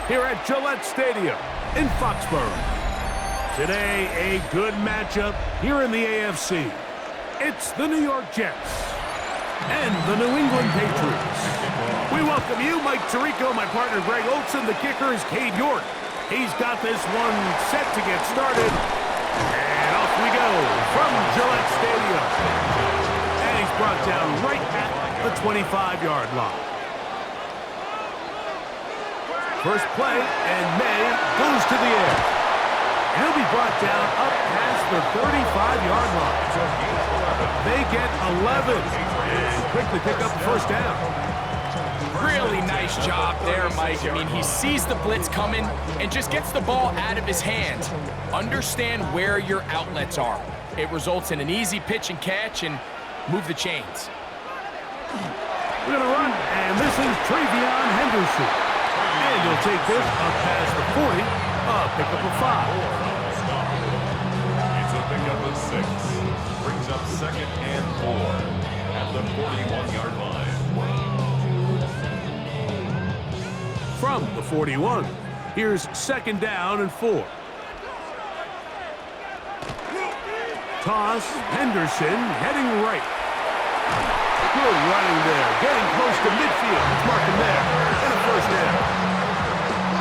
here at Gillette Stadium in Foxborough. Today, a good matchup here in the AFC. It's the New York Jets and the New England Patriots. We welcome you, Mike Tirico, my partner Greg Olson. The kicker is Cade York. He's got this one set to get started. And off we go from Gillette Stadium. And he's brought down right at the 25-yard line. First play, and May goes to the air. He'll be brought down up past the 35-yard line. They get 11 and quickly pick up the first down. Really nice job there, Mike. I mean, he sees the blitz coming and just gets the ball out of his hands. Understand where your outlets are. It results in an easy pitch and catch and move the chains. We're going to run, and this is Travion Henderson. And he'll take this up past the 40, pick up a 5. It's a pickup of 6. Brings up 2nd and 4 at the 41-yard line. From the 41, here's 2nd down and 4. Toss, Henderson heading right. Good running there, getting close to midfield. It's marking there, and a first down.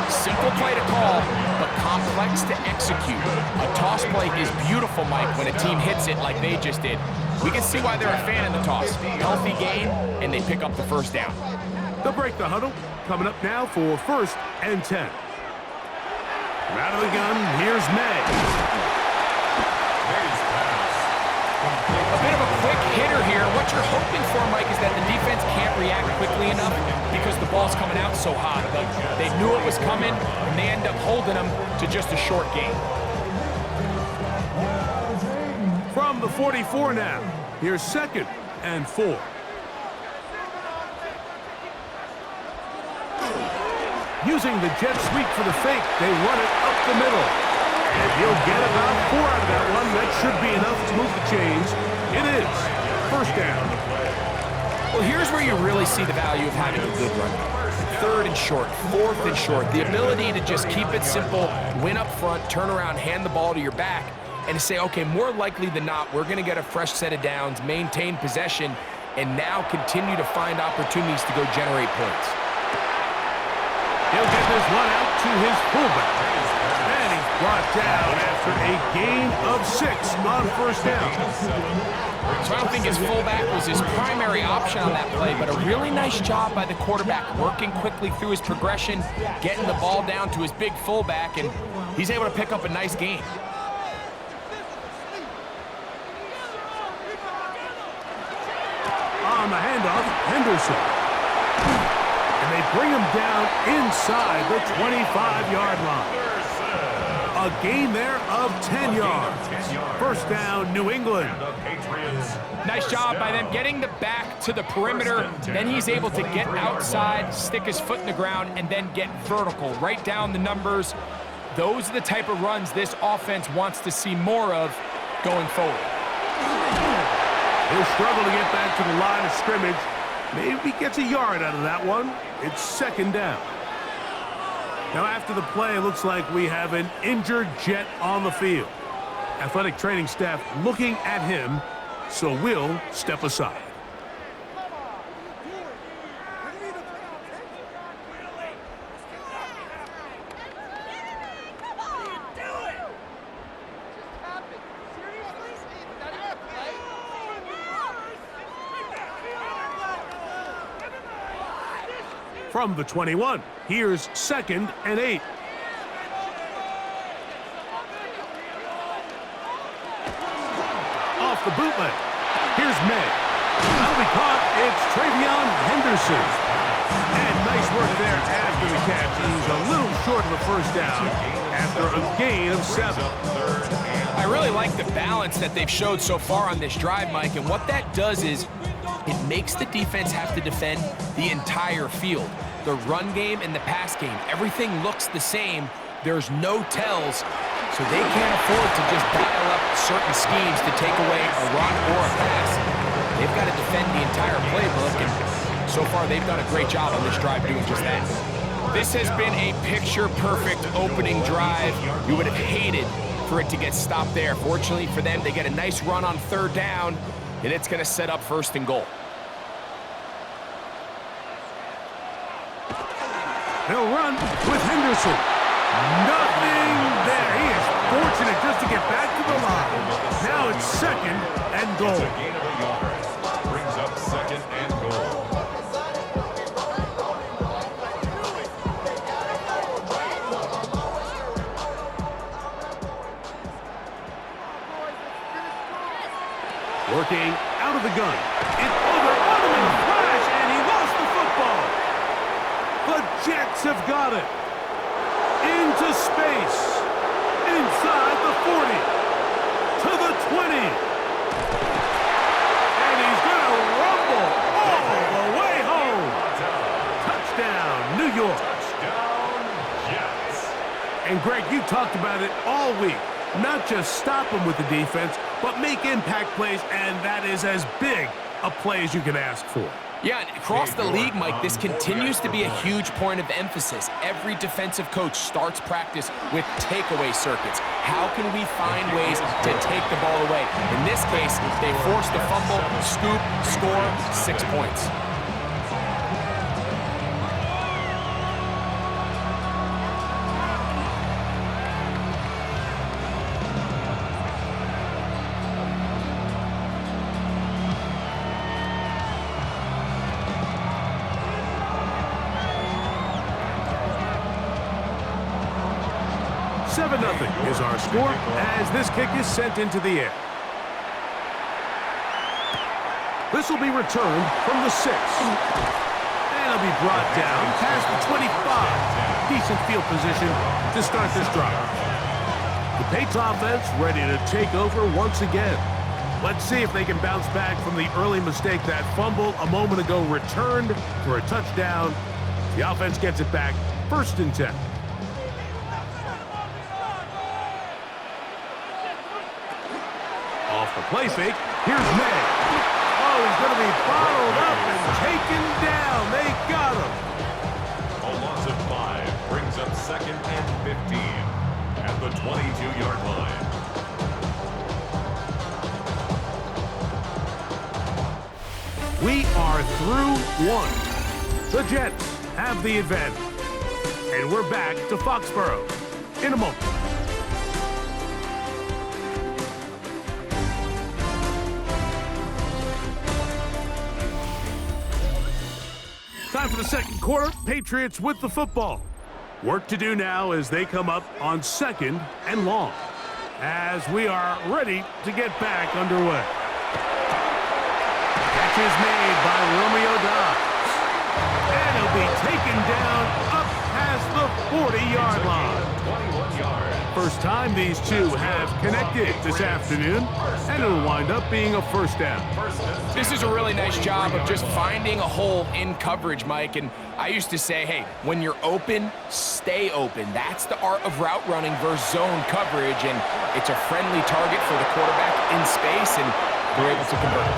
Simple play to call, but complex to execute. A toss play is beautiful, Mike, when a team hits it like they just did. We can see why they're a fan of the toss. Healthy game, and they pick up the first down. They'll break the huddle. Coming up now for 1st and 10. Out of the gun, here's May. A bit of a quick hitter here. What you're hoping for, Mike, is that the defense can't react quickly enough because the ball's coming out so hot. But they knew it was coming, and they end up holding them to just a short gain. From the 44 now, here's 2nd and 4. Using the jet sweep for the fake, they run it up the middle. And he'll get about 4 out of that one. That should be enough to move the chains. It is. First down. Well, here's where you really see the value of having a good run. 3rd and short, 4th and short. The ability to just keep it simple, win up front, turn around, hand the ball to your back, and to say, okay, more likely than not, we're going to get a fresh set of downs, maintain possession, and now continue to find opportunities to go generate points. He'll get this one out to his fullback. And he's brought down after a gain of 6 on first down. So I don't think his fullback was his primary option on that play, but a really nice job by the quarterback working quickly through his progression, getting the ball down to his big fullback, and he's able to pick up a nice gain. On the handoff, Henderson. And they bring him down inside the 25-yard line. A gain there of 10 yards. First down, New England. Nice job by them getting the back to the perimeter. Then he's able to get outside, stick his foot in the ground, and then get vertical. Right down the numbers. Those are the type of runs this offense wants to see more of going forward. He'll struggle to get back to the line of scrimmage. Maybe gets a yard out of that one. It's 2nd down. Now after the play, it looks like we have an injured Jet on the field. Athletic training staff looking at him, so we'll step aside. From the 21, here's 2nd and 8. Off the bootleg. Here's May. That'll be caught. It's Travion Henderson. And nice work there after the catch. He's a little short of the first down after a gain of 7. I really like the balance that they've showed so far on this drive, Mike, and what that does is it makes the defense have to defend the entire field. The run game and the pass game, everything looks the same. There's no tells, so they can't afford to just dial up certain schemes to take away a run or a pass. They've got to defend the entire playbook, and so far they've done a great job on this drive doing just that. This has been a picture-perfect opening drive. You would have hated for it to get stopped there. Fortunately for them, they get a nice run on 3rd down, and it's going to set up 1st and goal. He'll run with Henderson. Nothing there. He is fortunate just to get back to the line. Now it's 2nd and goal. It's a gain of a yard. Brings up 2nd and goal. Working out of the gun. It's over on him in a flash, and he lost the football. The Jets have got it. Into space. Inside the 40. To the 20. And he's going to rumble all the way home. Touchdown, New York. Touchdown, Jets. And Greg, you talked about it all week. Not just stop them with the defense, but make impact plays, and that is as big a play as you can ask for. Yeah, and across the league, Mike, this continues to be a huge point of emphasis. Every defensive coach starts practice with takeaway circuits. How can we find ways to take the ball away? In this case, they forced the fumble, scoop, score, 6 points. Nothing is our score as this kick is sent into the air. This will be returned from the 6. And it'll be brought down past the 25. Decent field position to start this drive. The Patriots offense ready to take over once again. Let's see if they can bounce back from the early mistake. That fumble a moment ago returned for a touchdown. The offense gets it back, 1st and 10. Off the play fake, here's May. Oh, he's going to be bottled up and taken down. They got him. A loss of 5 brings up 2nd and 15 at the 22-yard line. We are through 1. The Jets have the advantage. And we're back to Foxborough in a moment. Time for the 2nd quarter. Patriots with the football. Work to do now as they come up on 2nd and long. As we are ready to get back underway. Catch is made by Romeo Dobbs. And he'll be taken down up past the 40-yard line. 21 yards. First time these two have connected this afternoon, and it'll wind up being a 1st down. This is a really nice job of just finding a hole in coverage, Mike. And I used to say, hey, when you're open, stay open. That's the art of route running versus zone coverage, and it's a friendly target for the quarterback in space, and they're able to convert.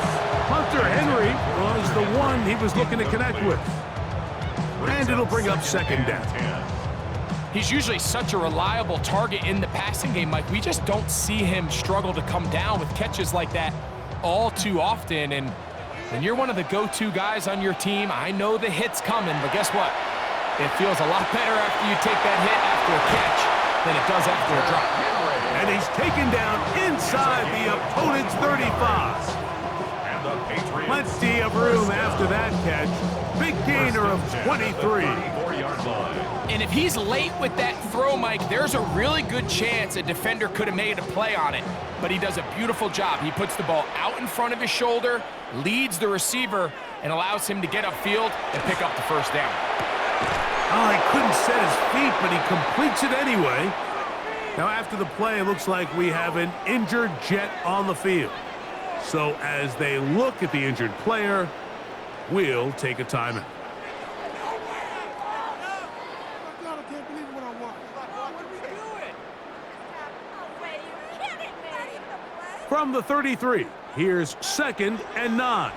Hunter Henry was the one he was looking to connect with. And it'll bring up 2nd down. He's usually such a reliable target in the passing game, Mike. We just don't see him struggle to come down with catches like that all too often. And when you're one of the go-to guys on your team, I know the hit's coming, but guess what? It feels a lot better after you take that hit after a catch than it does after a drop. And he's taken down inside the opponent's 35. Plenty of room after that catch. Big gainer of 23. And if he's late with that throw, Mike, there's a really good chance a defender could have made a play on it. But he does a beautiful job. He puts the ball out in front of his shoulder, leads the receiver, and allows him to get upfield and pick up the 1st down. Oh, he couldn't set his feet, but he completes it anyway. Now, after the play, it looks like we have an injured Jet on the field. So as they look at the injured player, we'll take a timeout. From the 33, here's 2nd and 9.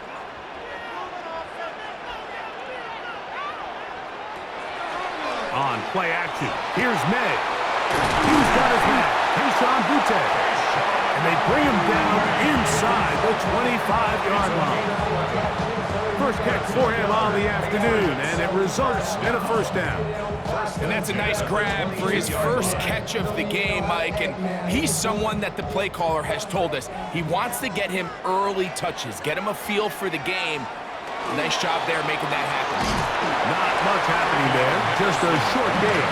On play action, here's May. He's got his man, Keyshawn Butte. And they bring him down inside the 25-yard line. First catch for him on the afternoon, and it results in a first down. And that's a nice grab for his first catch of the game, Mike. And he's someone that the play caller has told us he wants to get him early touches, get him a feel for the game. Nice job there making that happen. Not much happening there, just a short gain.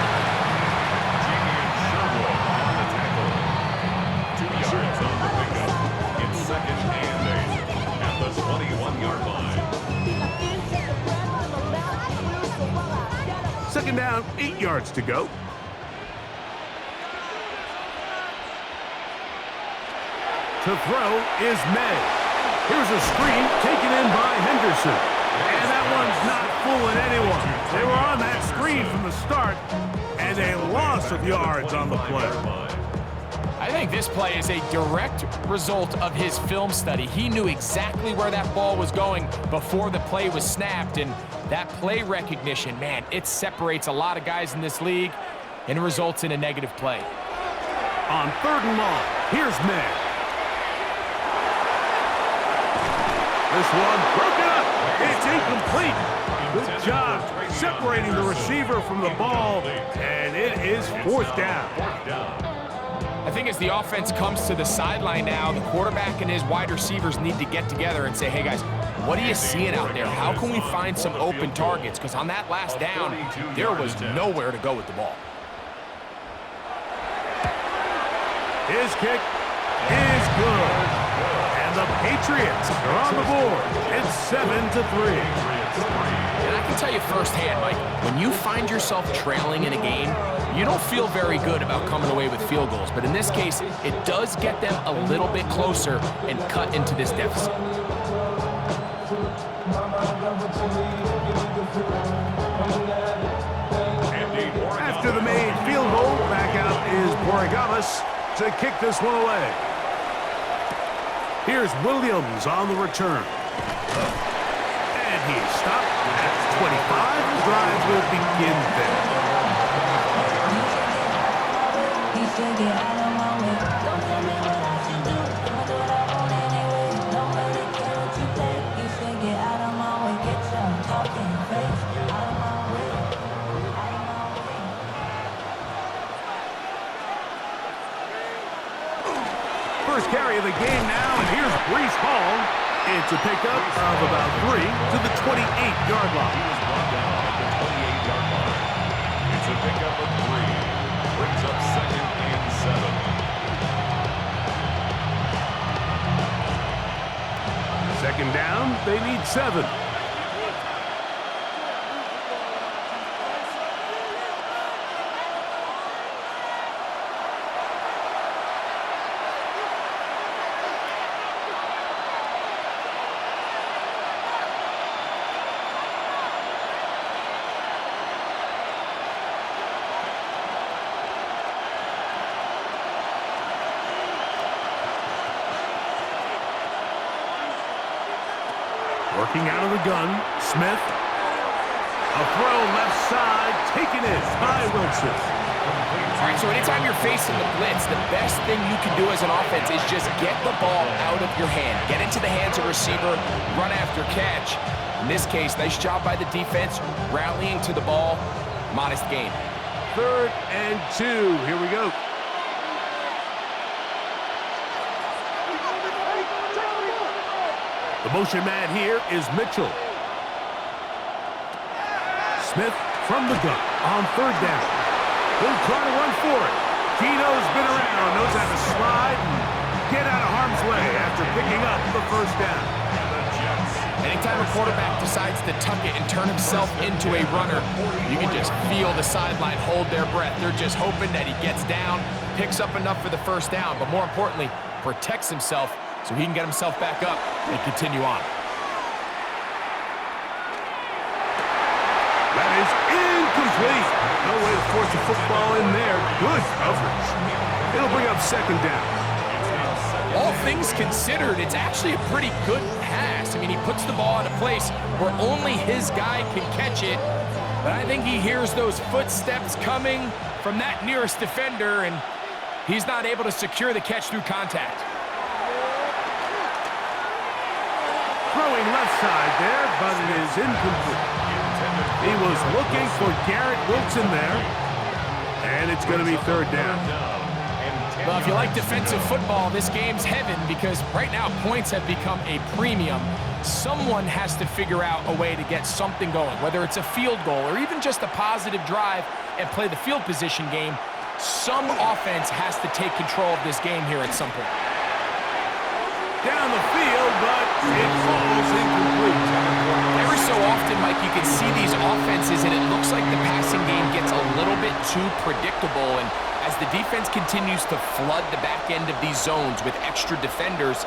Second and 8 at the 21-yard line. Second down, 8 yards to go. To throw is May. Here's a screen taken in by Henderson. And that one's not fooling anyone. They were on that screen from the start, and a loss of yards on the play. I think this play is a direct result of his film study. He knew exactly where that ball was going before the play was snapped, and that play recognition, man, it separates a lot of guys in this league and results in a negative play. On third and long, here's May. This one broken up. It's incomplete. Good job separating the receiver from the ball, and it is fourth down. I think as the offense comes to the sideline now, the quarterback and his wide receivers need to get together and say, hey guys, what are you seeing out there? How can we find some open targets? Because on that last down, there was nowhere to go with the ball. His kick is good. And the Patriots are on the board. It's 7-3. And I can tell you firsthand, Mike, when you find yourself trailing in a game, you don't feel very good about coming away with field goals. But in this case, it does get them a little bit closer and cut into this deficit. After the made field goal, back out is Borregalis to kick this one away. Here's Williams on the return. And he's stopped at 25. The drive will begin there. First carry of the game now, and here's Breece Hall. It's a pickup of about 3 to the 28-yard line. He was brought down at the 28-yard line. It's a pickup of 3. Brings up second and 7. Second down, they need 7. Working out of the gun, Smith. A throw left side, taken in by Wilson. All right, so anytime you're facing the blitz, the best thing you can do as an offense is just get the ball out of your hand. Get into the hands of receiver, run after catch. In this case, nice job by the defense, rallying to the ball, modest gain. 3rd and 2, here we go. The motion man here is Mitchell. Smith from the gun on 3rd down. He'll try to run for it. Gino's been around, knows how to slide and get out of harm's way after picking up the first down. Anytime a quarterback decides to tuck it and turn himself into a runner, you can just feel the sideline hold their breath. They're just hoping that he gets down, picks up enough for the first down, but more importantly, protects himself so he can get himself back up and continue on. That is incomplete. No way to force the football in there. Good coverage. It'll bring up 2nd down. All things considered, it's actually a pretty good pass. I mean, he puts the ball in a place where only his guy can catch it. But I think he hears those footsteps coming from that nearest defender, and he's not able to secure the catch through contact. Throwing left side there, but it is incomplete. He was looking for Garrett Wilson there, and it's going to be third down. Well, if you like defensive football, this game's heaven because right now points have become a premium. Someone has to figure out a way to get something going, whether it's a field goal or even just a positive drive and play the field position game. Some offense has to take control of this game here at some point. Down the field, but it falls incomplete. Every so often, Mike, you can see these offenses, and it looks like the passing game gets a little bit too predictable. And as the defense continues to flood the back end of these zones with extra defenders,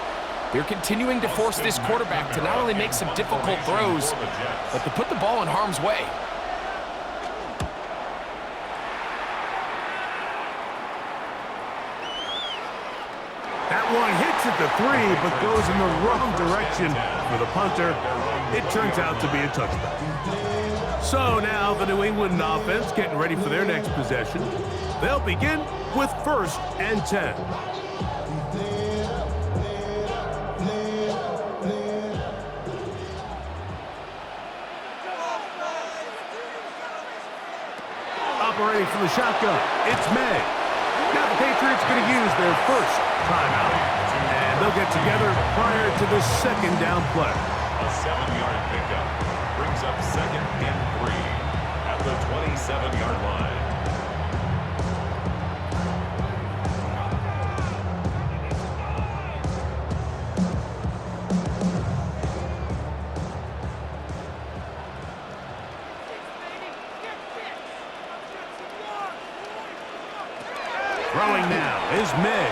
they're continuing to force this quarterback to not only make some difficult throws, but to put the ball in harm's way. That one hits at the 3, but goes in the wrong direction for the punter. It turns out to be a touchback. So now the New England offense getting ready for their next possession. They'll begin with 1st and 10. Operating from the shotgun, it's May. Now the Patriots going to use their first timeout, and they'll get together prior to the second down play. A 7-yard pickup brings up 2nd and 3 at the 27-yard line. Throwing now is May.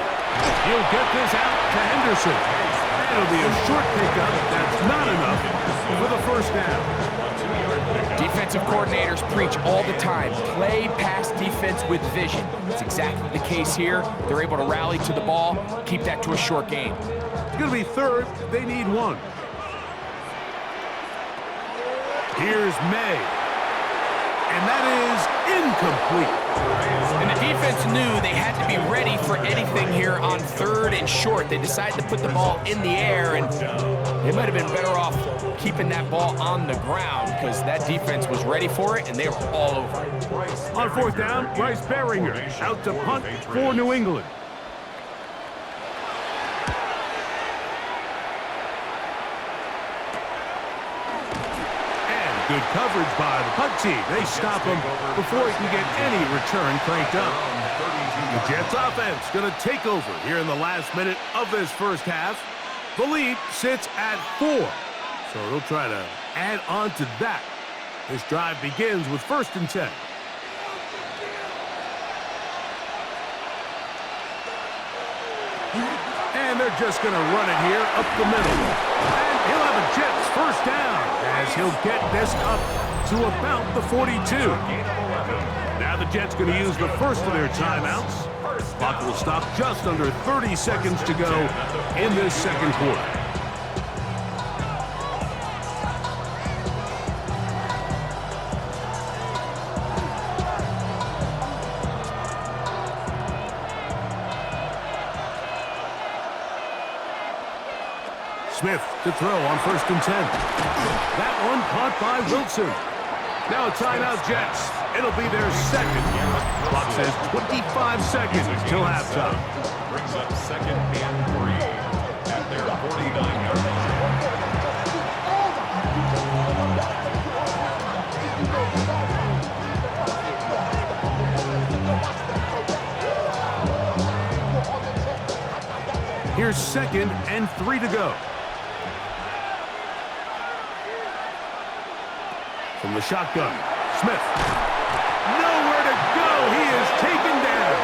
He'll get this out to Henderson. It'll be a short pickup. That's not enough for the first down. Defensive coordinators preach all the time, play pass defense with vision. It's exactly the case here. They're able to rally to the ball, keep that to a short gain. It's going to be 3rd. They need 1. Here's May. And that is incomplete. And the defense knew they had to be ready for anything here on 3rd and short. They decided to put the ball in the air, and they might have been better off keeping that ball on the ground because that defense was ready for it, and they were all over it. On 4th down, Bryce Beringer out to punt for New England. Good coverage by the punt team. They stop him before he can get any return cranked up. The Jets offense going to take over here in the last minute of this first half. The lead sits at 4, so they'll try to add on to that. This drive begins with 1st and 10. And they're just going to run it here up the middle. And he'll have a Jets first down as he'll get this up to about the 42. Now the Jets going to use the first of their timeouts. Clock will stop just under 30 seconds to go in this second quarter. Smith to throw on 1st and 10. That one caught by Wilson. Now a timeout, Jets. It'll be their second. Clock says 25 seconds till halftime. Brings up 2nd and 3 at their 49-yard line. Here's 2nd and 3 to go. From the shotgun, Smith. Nowhere to go. He is taken down.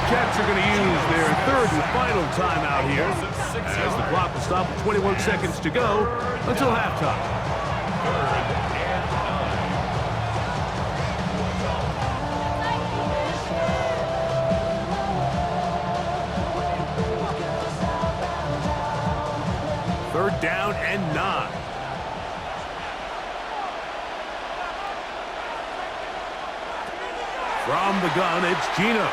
Jets are going to use their 3rd and final timeout here as the clock will stop with 21 seconds to go until halftime. 3rd and 9. 3rd down and 9. From the gun, it's Gino.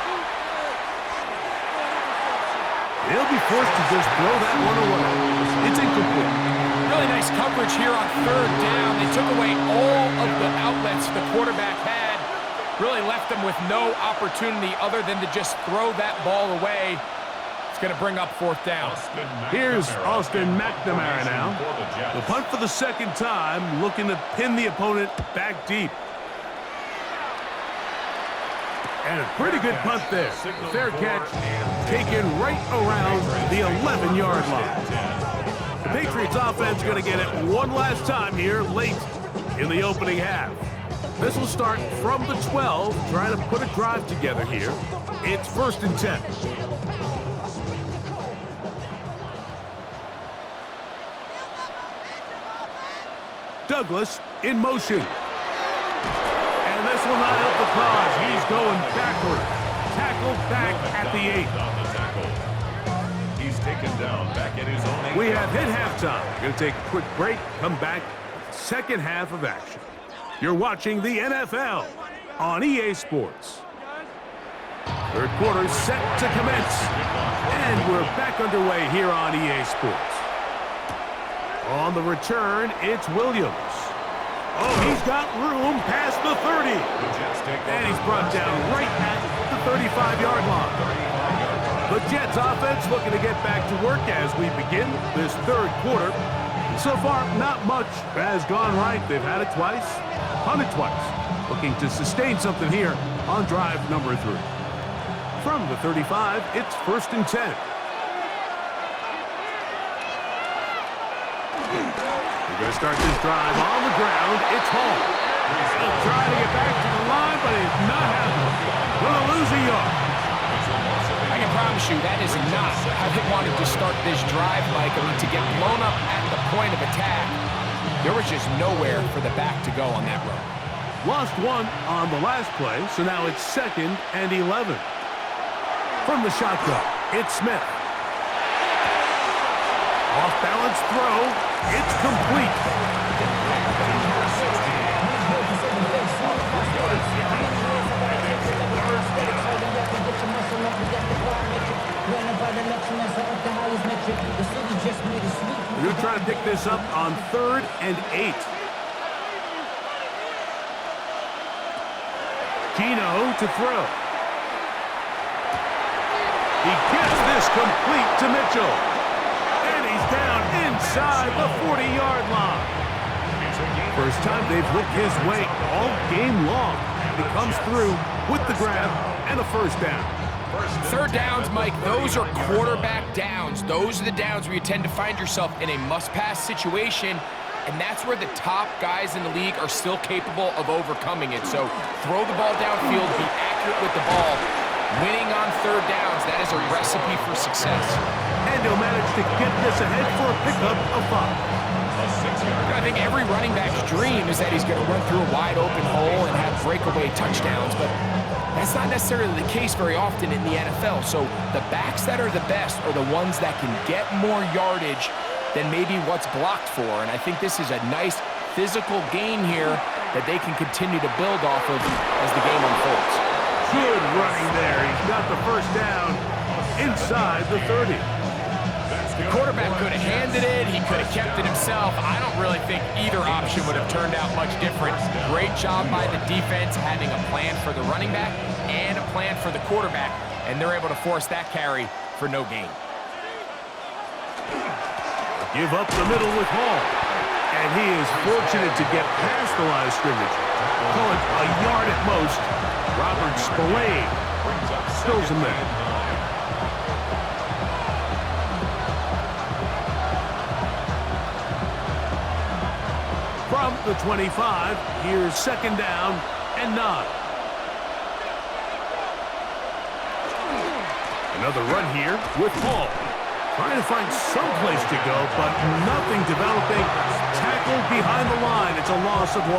He'll be forced to just throw that one away. It's incomplete. Really nice coverage here on third down. They took away all of the outlets the quarterback had. Really left them with no opportunity other than to just throw that ball away. It's going to bring up fourth down. Here's Austin McNamara now. The punt for the second time, looking to pin the opponent back deep. And a pretty good punt there. Fair catch, taken right around the 11-yard line. The Patriots offense going to get it one last time here late in the opening half. This will start from the 12, trying to put a drive together here. It's 1st and 10. Douglas in motion. And this will not help the cause. He's going backward. Tackled back at the 8. He's taken down back at his own 8. We have hit halftime. Going to take a quick break, come back, second half of action. You're watching the NFL on EA Sports. Third quarter set to commence. And we're back underway here on EA Sports. On the return, it's Williams. Oh, he's got room past the 30. And he's brought down right at the 35-yard line. The Jets offense looking to get back to work as we begin this third quarter. So far, not much has gone right. They've had it twice, punted twice. Looking to sustain something here on drive number 3. From the 35, it's 1st and 10. We're going to start this drive on the ground. It's Hall. He'll try to get back to the line, but it's not happening. Going to lose a yard. I can promise you that is not how they wanted to start this drive, Mike. I mean, to get blown up at the point of attack, there was just nowhere for the back to go on that run. Lost one on the last play, so now it's 2nd and 11. From the shotgun, it's Smith. Off-balance throw. It's complete. We're going to try to pick this up on 3rd and 8. Gino to throw. He gets this complete to Mitchell. And he's down inside the 40-yard line. First time they've looked his way all game long. He comes through with the grab and a first down. Third downs, Mike, those are quarterback downs. Those are the downs where you tend to find yourself in a must-pass situation, and that's where the top guys in the league are still capable of overcoming it. So throw the ball downfield, be accurate with the ball. Winning on third downs, that is a recipe for success. And he'll manage to get this ahead for a pickup of 5. I think every running back's dream is that he's going to run through a wide open hole and have breakaway touchdowns, but that's not necessarily the case very often in the NFL. So the backs that are the best are the ones that can get more yardage than maybe what's blocked for. And I think this is a nice physical gain here that they can continue to build off of as the game unfolds. Good running there. He's got the first down inside the 30. The quarterback could have handed it. He could have kept it himself. I don't really think either option would have turned out much different. Great job by the defense having a plan for the running back and a plan for the quarterback, and they're able to force that carry for no gain. Give up the middle with Hall. And he is fortunate to get past the line of scrimmage. Call it a yard at most. Robert Spillane throws him there. From the 25, here's 2nd down and 9. Another run here with Hall. Trying to find some place to go, but nothing developing. Tackled behind the line. It's a loss of 1.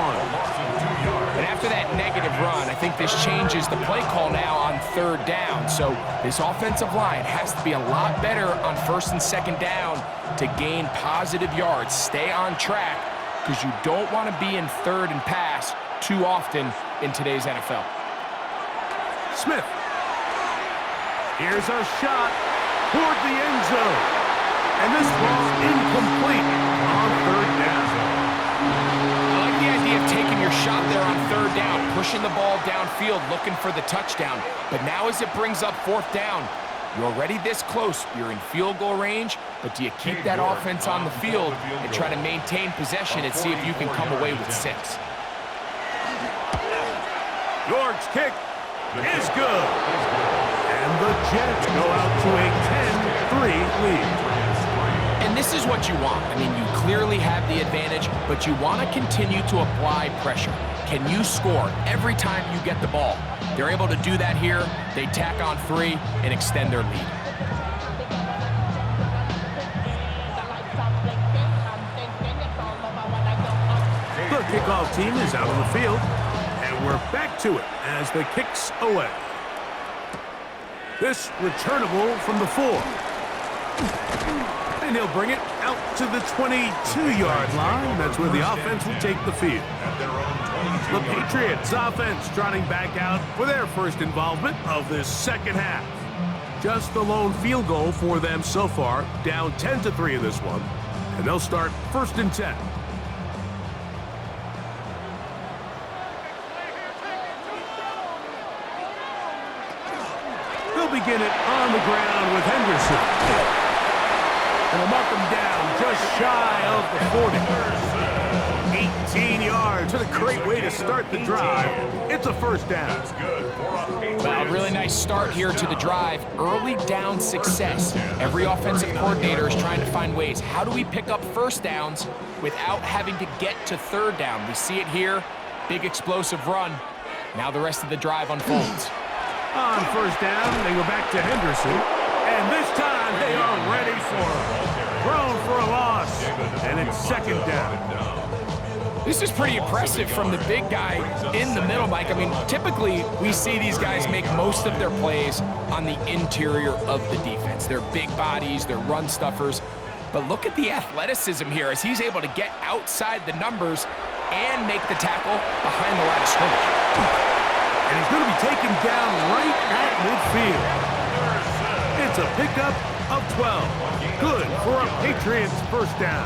And after that negative run, I think this changes the play call now on third down. So this offensive line has to be a lot better on 1st and 2nd down to gain positive yards. Stay on track, because you don't want to be in 3rd and pass too often in today's NFL. Smith. Here's a shot toward the end zone. And this ball incomplete on third down. I like the idea of taking your shot there on third down, pushing the ball downfield, looking for the touchdown. But now as it brings up fourth down, you're already this close. You're in field goal range, but do you keep that offense on the field and try to maintain possession and see if you can come away with 6? York's kick is good. And the Jets go out to a 10-3 lead. And this is what you want. I mean, you clearly have the advantage, but you want to continue to apply pressure. Can you score every time you get the ball? They're able to do that here. They tack on 3 and extend their lead. The kickoff team is out on the field, and we're back to it as the kick's away. This returnable from the 4. And he'll bring it out to the 22-yard line. That's where the offense will take the field. The Patriots offense trotting back out for their first involvement of this second half. Just the lone field goal for them so far, down 10-3 in this one. And they'll start 1st and 10. They'll begin it on the ground with Henderson. And they'll mark him down just shy of the 40. 18 yards. What a great way to start the drive. It's a first down. Well, really nice start here to the drive. Early down success. Every offensive coordinator is trying to find ways. How do we pick up first downs without having to get to third down? We see it here. Big explosive run. Now the rest of the drive unfolds. On first down, they go back to Henderson. And this time they are ready for him. Thrown for a loss. And it's second down. This is pretty impressive from the big guy in the middle, Mike. I mean, typically we see these guys make most of their plays on the interior of the defense. They're big bodies, they're run stuffers. But look at the athleticism here as he's able to get outside the numbers and make the tackle behind the line of scrimmage. And he's going to be taken down right at midfield. It's a pickup of 12. Good for a Patriots first down.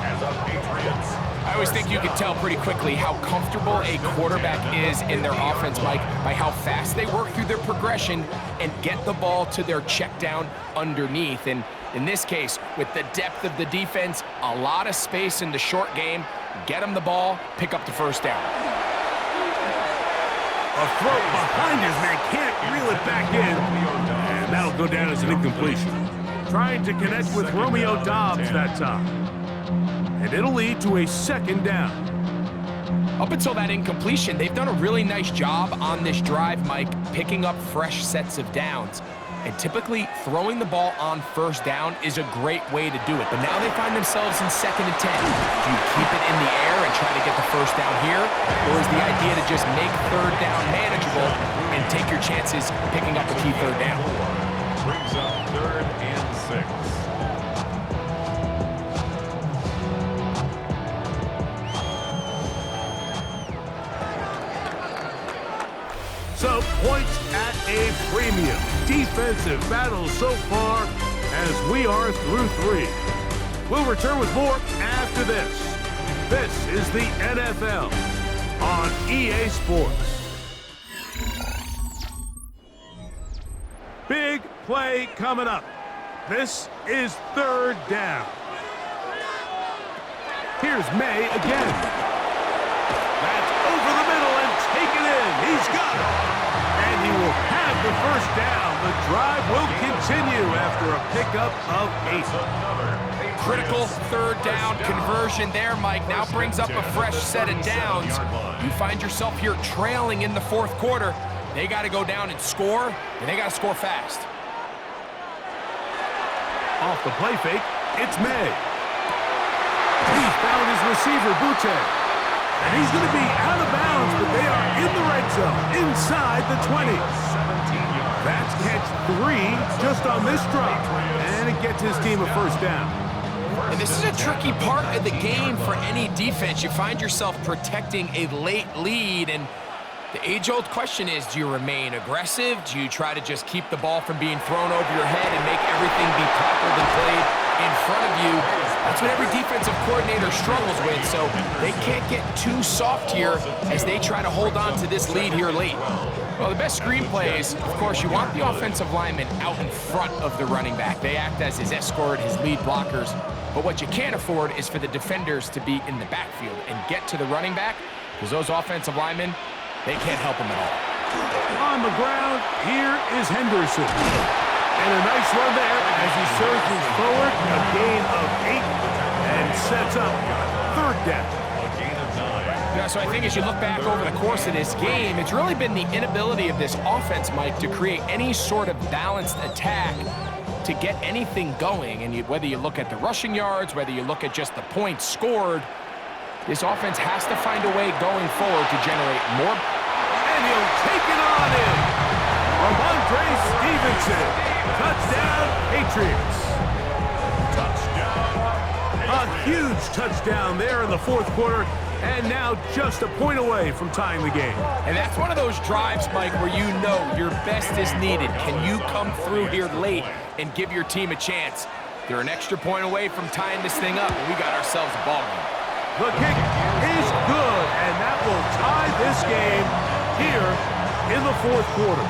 I always think you can tell pretty quickly how comfortable a quarterback is in their offense, Mike, by how fast they work through their progression and get the ball to their check down underneath. And in this case, with the depth of the defense, a lot of space in the short game, get them the ball, pick up the first down. A throw behind his man, can't reel it back in, and that'll go down as an incompletion. Trying to connect with Romeo Doubs that time. And it'll lead to a second down. Up until that incompletion, they've done a really nice job on this drive, Mike, picking up fresh sets of downs. And typically, throwing the ball on first down is a great way to do it. But now they find themselves in 2nd and 10. Do you keep it in the air and try to get the first down here? Or is the idea to just make third down manageable and take your chances picking up a key third down? Brings up 3rd and 6. So, points at a premium. Defensive battle so far as we are through 3. We'll return with more after this. This is the NFL on EA Sports. Big play coming up. This is 3rd down. Here's May again. That's over the middle and taken in. He's got it. And he will have the first down. The drive will continue after a pickup of 8. Critical 3rd down conversion there, Mike. Now brings up a fresh set of downs. You find yourself here trailing in the 4th quarter. They got to go down and score, and they got to score fast. Off the play fake, it's May. He found his receiver, Butte. And he's going to be out of bounds, but they are in the red zone, inside the 20. That's catch 3 just on this drop, and it gets his team a first down. And this is a tricky part of the game for any defense. You find yourself protecting a late lead, and The age-old question is, do you remain aggressive? Do you try to just keep the ball from being thrown over your head and make everything be tackled and played in front of you? That's what every defensive coordinator struggles with, so they can't get too soft here as they try to hold on to this lead here late. Well, the best screenplay is, of course, you want the offensive lineman out in front of the running back. They act as his escort, his lead blockers. But what you can't afford is for the defenders to be in the backfield and get to the running back, because those offensive linemen, they can't help him at all. On the ground, here is Henderson. And a nice run there as he surges forward, a gain of 8, and sets up 3rd down. Yeah, so I think as you look back over the course of this game, it's really been the inability of this offense, Mike, to create any sort of balanced attack to get anything going. And whether you look at the rushing yards, whether you look at just the points scored, this offense has to find a way going forward to generate more. And he'll take it on in. Ramondre Stevenson. Touchdown, Patriots. A huge touchdown there in the 4th quarter. And now just a point away from tying the game. And that's one of those drives, Mike, where you know your best is needed. Can you come through here late and give your team a chance? They're an extra point away from tying this thing up, and we got ourselves a ball game. The kick is good, and that will tie this game here in the 4th quarter.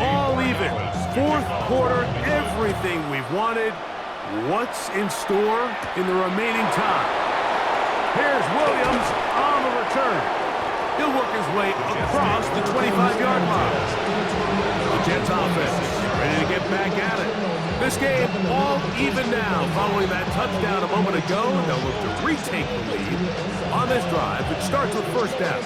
All even. 4th quarter, everything we've wanted. What's in store in the remaining time? Here's Williams on the return. He'll work his way across the 25-yard line. The Jets offense ready to get back at it. This game all even now following that touchdown a moment ago, and they'll look to retake the lead on this drive, which starts with 1st down.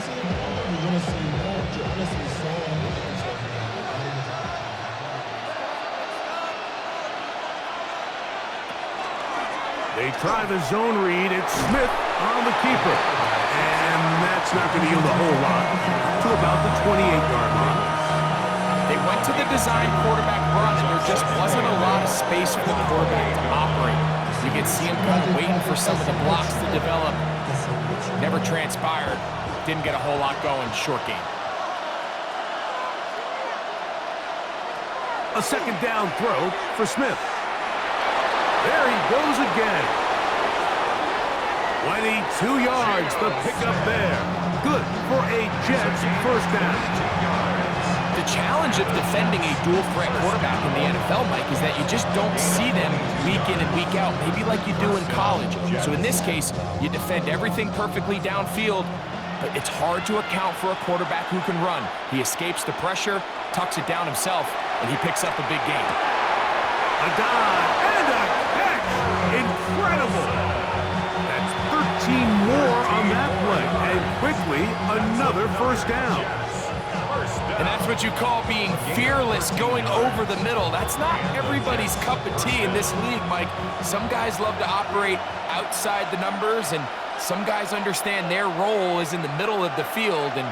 They try the zone read. It's Smith on the keeper. And that's not going to yield a whole lot to about the 28-yard line. They went to the design quarterback run, and there just wasn't a lot of space for the quarterback to operate. You could see him kind of waiting for some of the blocks to develop. Never transpired. Didn't get a whole lot going. Short game. A 2nd down throw for Smith. There he goes again. 22 yards, the pickup there. Good for a Jets 1st down. The challenge of defending a dual-threat quarterback in the NFL, Mike, is that you just don't see them week in and week out, maybe like you do in college. So in this case, you defend everything perfectly downfield, but it's hard to account for a quarterback who can run. He escapes the pressure, tucks it down himself, and he picks up a big gain. A dive and a catch. Incredible. That's 13 more on that play. And quickly, another 1st down. And that's what you call being fearless, going over the middle. That's not everybody's cup of tea in this league, Mike. Some guys love to operate outside the numbers, and some guys understand their role is in the middle of the field, and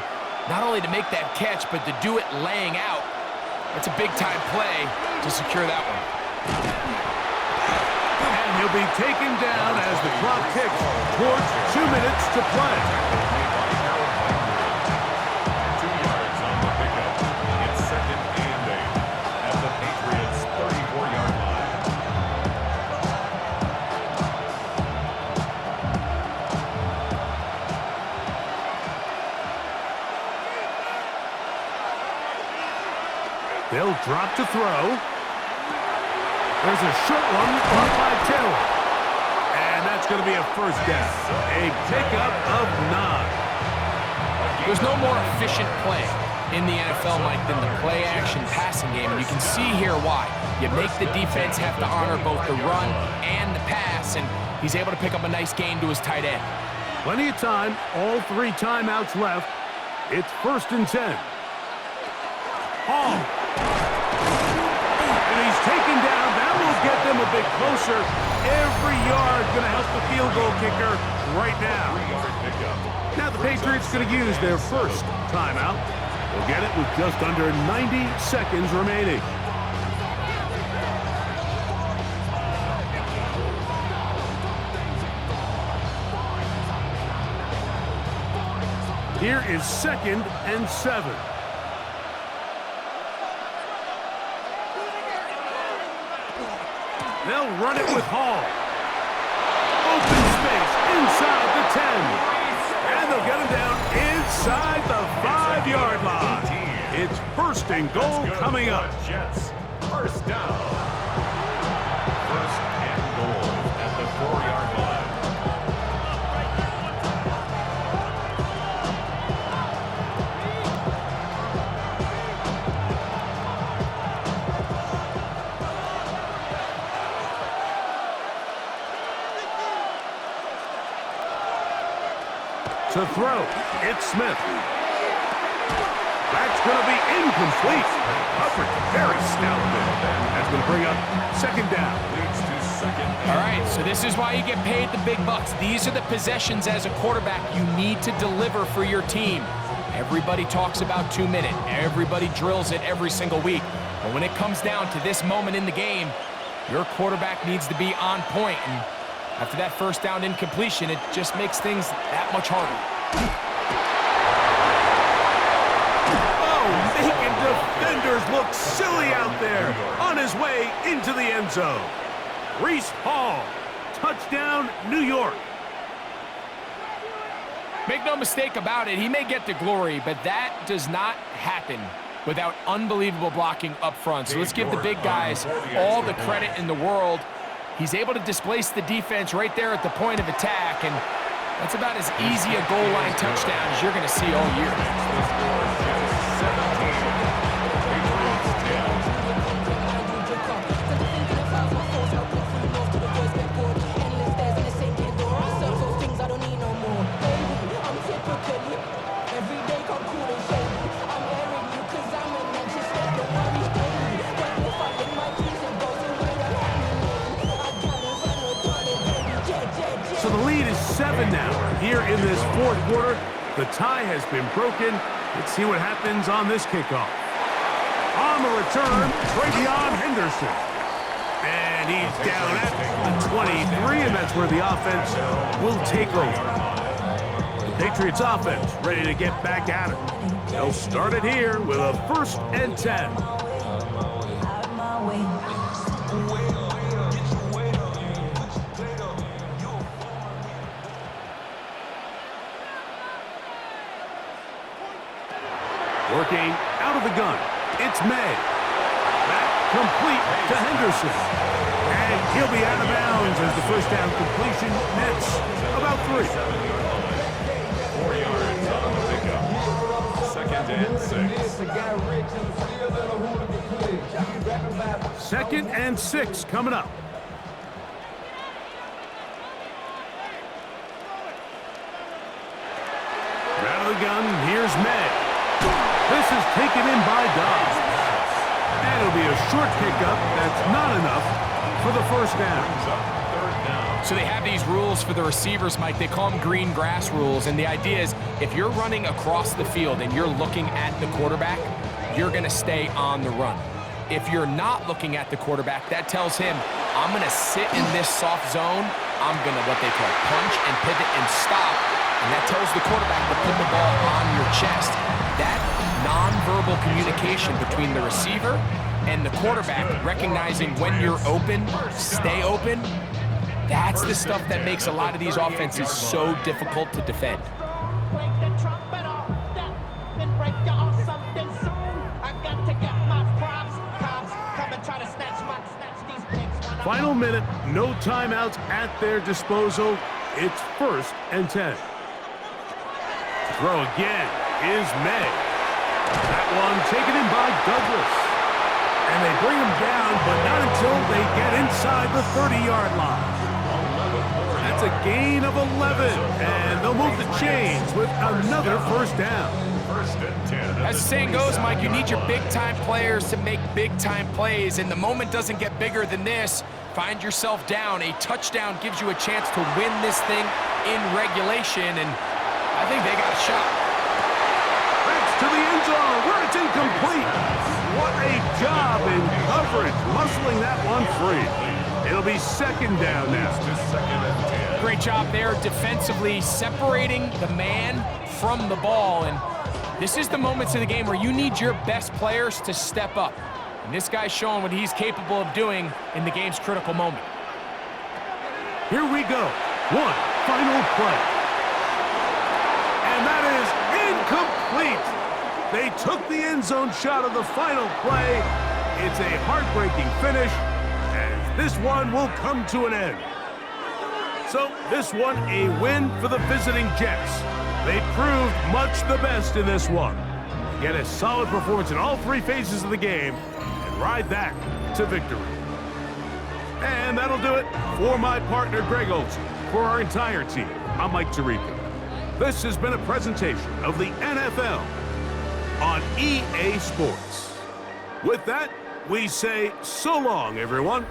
not only to make that catch, but to do it laying out. That's a big-time play to secure that one. And he'll be taken down as the clock ticks towards 2 minutes to play. 2 yards on the pickup. It's 2nd and 8 at the Patriots' 34-yard line. They'll drop to throw. There's a short one caught by Taylor. And that's going to be a 1st down. A pickup of 9. There's no more efficient play in the NFL, Mike, than the play-action passing game. And you can see here why. You make the defense have to honor both the run and the pass, and he's able to pick up a nice gain to his tight end. Plenty of time. All 3 timeouts left. It's 1st and 10. Hall. And he's taken down. That will get them a bit closer. every yard going to help the field goal kicker right now. Now the Patriots going to use their first timeout. They'll get it with just under 90 seconds remaining. Here is 2nd and 7. They'll run it with Hall. Open space inside the 10. And they'll get him down inside the 5-yard line. It's 1st and goal coming up. Jets, first down. 1st and goal at the 4-yard line. To throw, it's Smith. That's going to be incomplete. Coverage very stout there. That's going to bring up 2nd down. Leads to 2nd down. All right, so this is why you get paid the big bucks. These are the possessions as a quarterback you need to deliver for your team. Everybody talks about 2-minute. Everybody drills it every single week. But when it comes down to this moment in the game, your quarterback needs to be on point. And after that 1st down incompletion, it just makes things that much harder. Oh, making defenders look silly out there on his way into the end zone. Reese Hall, touchdown, New York. Make no mistake about it, he may get the glory, but that does not happen without unbelievable blocking up front. So let's give the big guys all the credit in the world. He's able to displace the defense right there at the point of attack, and that's about as easy a goal line touchdown as you're going to see all year. So the lead is 7 now. Here in this 4th quarter, the tie has been broken. Let's see what happens on this kickoff. On the return, Travion Henderson. And he's down at the 23, and that's where the offense will take over. The Patriots offense ready to get back at it. They'll start it here with a 1st and 10. Working out of the gun, it's May. Back complete to Henderson. And he'll be out of bounds as the 1st down completion nets about 3. 4 yards on the pickup. 2nd and 6. 2nd and 6 coming up. Out of the gun, here's May. This is taken in by Dobbs. And it'll be a short pickup. That's not enough for the 1st down. So they have these rules for the receivers, Mike. They call them green grass rules. And the idea is if you're running across the field and you're looking at the quarterback, you're going to stay on the run. If you're not looking at the quarterback, that tells him, I'm going to sit in this soft zone. I'm going to, what they call, punch and pivot and stop. And that tells the quarterback to put the ball on your chest. That nonverbal communication between the receiver and the quarterback, recognizing when you're open, stay open, that's the stuff that makes a lot of these offenses so difficult to defend. Final minute, no timeouts at their disposal. It's 1st and 10. Throw again is May. That one taken in by Douglas. And they bring him down, but not until they get inside the 30-yard line. That That's a gain of 11, and they'll move the chains with another first down. First and 10. As the saying goes, Mike, you need your big-time players to make big-time plays, and the moment doesn't get bigger than this. Find yourself down. A touchdown gives you a chance to win this thing in regulation, and I think they got a shot. That's to the end zone, where it's incomplete. What a job in coverage, muscling that one free. It'll be second down now. Second and 10. Great job there defensively, separating the man from the ball, and this is the moments of the game where you need your best players to step up. And this guy's showing what he's capable of doing in the game's critical moment. Here we go. One final play. And that is incomplete. They took the end zone shot of the final play. It's a heartbreaking finish, and this one will come to an end. So this one a win for the visiting Jets. They proved much the best in this one. Get a solid performance in all three phases of the game and ride that to victory. And that'll do it for my partner, Greg Olson. For our entire team, I'm Mike Tirico. This has been a presentation of the NFL on EA Sports. With that, we say so long, everyone.